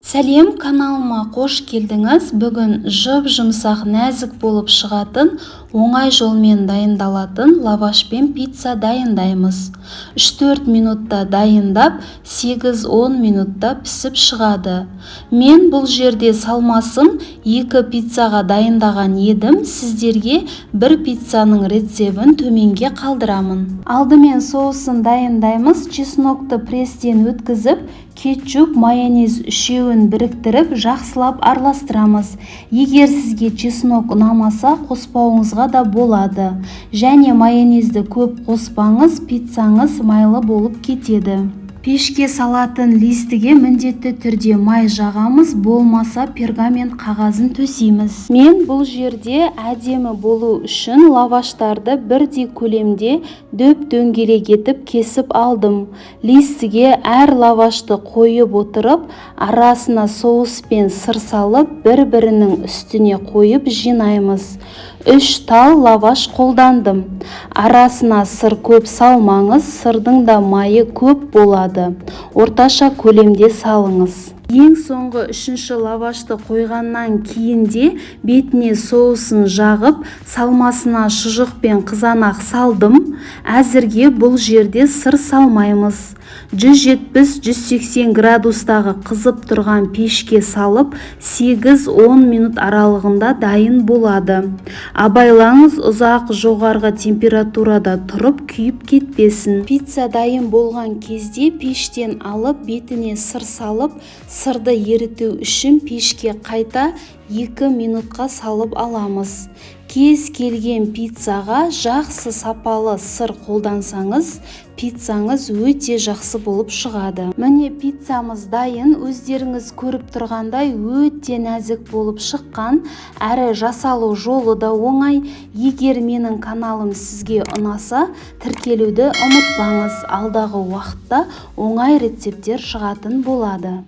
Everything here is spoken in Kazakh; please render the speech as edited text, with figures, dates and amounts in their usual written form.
Сәлем, каналыма қош келдіңіз. Бүгін жұп-жұмсақ нәзік болып шығатын, оңай жолмен дайындалатын лаваш пен пицца дайындаймыз. 3-4 минутта дайындап, 8-10 минутта пісіп шығады. Мен бұл жерде салмасын 2 пиццаға дайындаған едім. Сіздерге бір пиццаның рецебін төменге қалдырамын. Алдымен соусын дайындаймыз. Чеснокты пресстен өткізіп, кетчуп, майонез үшеуін біріктіріп, жақсылап араластырамыз. Егер сізге чеснок ұнамаса, қоспауыңызға да болады. Және майонезді көп қоспаңыз, пиццаңыз майлы болып кетеді. Пешке салатын листіге міндетті түрде май жағамыз, болмаса пергамент қағазын төсейміз. Мен бұл жерде әдемі болу үшін лаваштарды бірдей көлемде дөп-дөңгелек етіп кесіп алдым. Листіге әр лавашты қойып отырып, арасына соус пен сыр салып, бір-бірінің үстіне қойып жинаймыз. 3 тал лаваш қолдандым. Арасына сыр көп салмаңыз, сырдың да майы көп болады. Орташа көлемде салыңыз. Ең соңғы 3-ші лавашты қойғаннан кейін де бетіне соусын жағып, салмасына шұжық пен қызанақ салдым. Әзірге бұл жерде сыр салмаймыз. 170-180 градустағы қызып тұрған пешке салып, 8-10 минут аралығында дайын болады. Абайлаңыз, ұзақ жоғарғы температурада тұрып күйіп кетпесін. Пицца дайын болған кезде пештен алып, бетіне сыр салып, сырды еріту үшін пешке қайта 2 минутқа салып аламыз. Кез келген пиццаға жақсы сапалы сыр қолдансаңыз, пиццаңыз өте жақсы болып шығады. Міне пиццамыз дайын. Өздеріңіз көріп тұрғандай өте нәзік болып шыққан, әрі жасалу жолы да оңай. Егер менің каналым сізге ұнаса, тіркелуді ұмытпаңыз. Алдағы уақытта оңай рецептер шығатын болады.